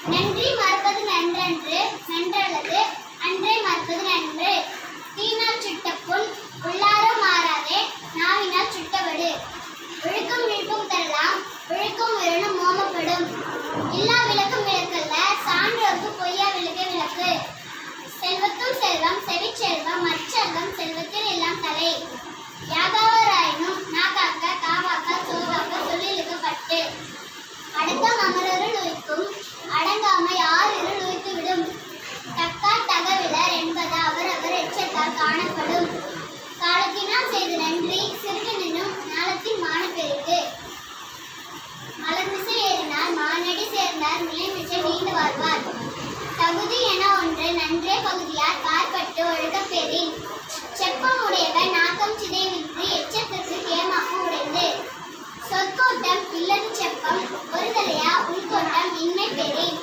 நன்றி மறப்பது நன்றன்று நன்றல்லது அன்றே மறப்பது நன்று. தீனால் சுட்ட புண் உள்ளார மாறாதே நாவினால் சுட்டவடு. ஒழுக்கம் விழுக்கம் தரலாம் ஒழுக்கம் விரணும் மோமப்படும். இல்லா விளக்கம் விளக்கல்ல சான்றோர்க்கு பொய்யா விளக்க விளக்கு. செல்வத்தும் செல்வம் செவிச்செல்வம் மற்செல்வம் செல்வத்தில் எல்லாம் தலை. யாகாவராயினும் நாகாக்க காவாக்க சோகாக்க சொல்லிழுக்கப்பட்டு. அடக்கம் அமரருள் உய்க்கும் அடங்காமை ஆறிருள் உய்த்து விடும். தக்கார் தகவிலர் என்பது அவரவர் எச்சத்தால் காணப்படும். காலத்தினால் செய்த நன்றி சிறுகனினும் ஞாலத்தின் மான பெருகு. மலர்மிசை ஏறினார் மானடி சேர்ந்தார் நிலைமிசை நீண்டு வாழ்வார். தகுதி என ஒன்று நன்றே பகுதியார் பார்ப்பட்டு ஒழுகப் பெறின். செப்பம் உடையவர் நாக்கம் சிதைவின்றி எச்சத்திற்கு கேமாப்பு உடைந்து. சொற்கோட்டம் இல்லது செப்பம் ஒருதலையா உள்கோட்டம் இன்மை பெறின்.